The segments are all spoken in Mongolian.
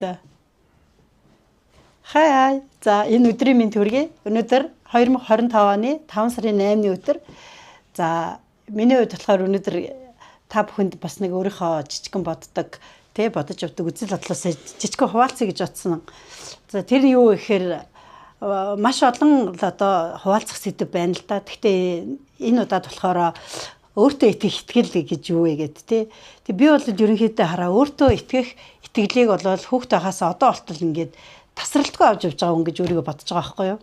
За. Хай. За энэ өдрийн минь төргий. Өнөөдөр 2025 оны 5 сарын 8-ны өдөр. За миний хувьд болохоор өнөөдөр та бүхэнд бас нэг өөрийнхөө жижигэн боддог, бодож явдаг үзэл бодлоос жижигэн хуваалцъя гэж бодсон. За тэр нь юу гэхээр маш олон одоо хуваалцах сэдв байна л да. Гэхдээ энэ удаад болохоор өөртөө итгэх итгэл гэж юу вэ гэд тэ. Тэг би бол ерөнхийдөө хараа өөртөө итгэх итгэлийг бол хүүхдээ хасаа одоо болтол ингээд тасралтгүй авч явж байгаа хүн гэж өөрийгөө бодож байгаа байхгүй юу.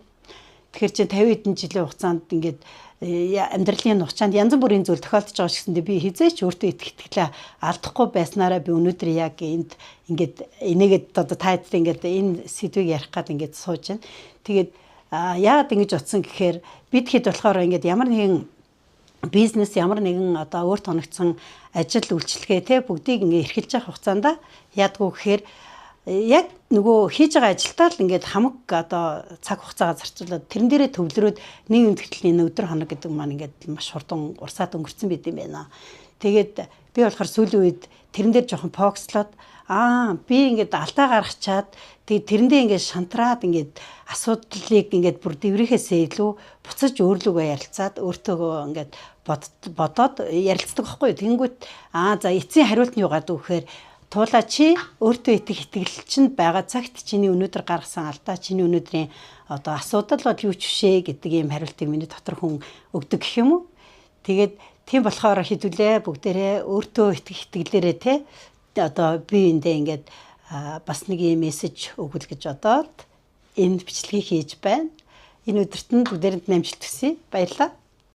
Тэгэхээр чи 50 хэдэн жилийн хугацаанд ингээд амьдралын хугацаанд янз бүрийн зүйл тохиолдож байгаа ч гэсэндээ би хизээч өөртөө итгэх итгэлээ алдахгүй байснараа би өнөөдөр яг энд ингээд энийгээд одоо та хэд ингээд энэ сэдвийг ярих гад ингээд сууж байна. Тэгээд яагаад ингэж утсан гэхээр бид хэд болохоор ингээд ямар нэгэн бизнес ямар нэгэн одоо өөрт оногдсон ажил үйлчлэгээ бүгдийг ингээ эрхэлж явах хугацаанд яадгүй гэхээр яг нөгөө хийж байгаа ажилдаа л ингээд хамаг одоо цаг хугацаагаа зарцуулаад тэрэн дээрээ төвлөрөөд нэг үнэтгэл энэ өдөр хоног гэдэг маань ингээд маш хурдан урсаад өнгөрцөн байт юм байна. Тэгээд би болохоор сүүлийн үед тэрэн дээр жоохон фокуслоод би ингээд алдаа гаргачаад тэгээд тэрэндээ ингээд шантраад ингээд асуудлыг ингээд бүр дэврихээсээ илүү буцаж өөрлөгөө ярилцаад өөртөөгөө ингээд бодоод ярилцдаг байхгүй. Тэнгүүт за эцсийн хариулт нь юу гадаг вэхээр туулаа чи өөртөө итгэх итгэл чинь байгаа цагт чиний өнөөдөр гаргасан алдаа чиний өнөөдрийн одоо асуудал бол юу ч вшээ гэдэг ийм хариултыг миний дотор хүн өгдөг гэх юм уу. Тэгээд тийм болохоор хэдүүлээ бүгдээрээ өөртөө итгэх итгэлээрээ одоо би эндээ ингээд бас нэг ийм мессеж өгвөл гэж бодоод энэ бичлэгийг хийж байна. Энэ өдөрт нь бүгдээрэнд амжилт хүсье. Баярлалаа.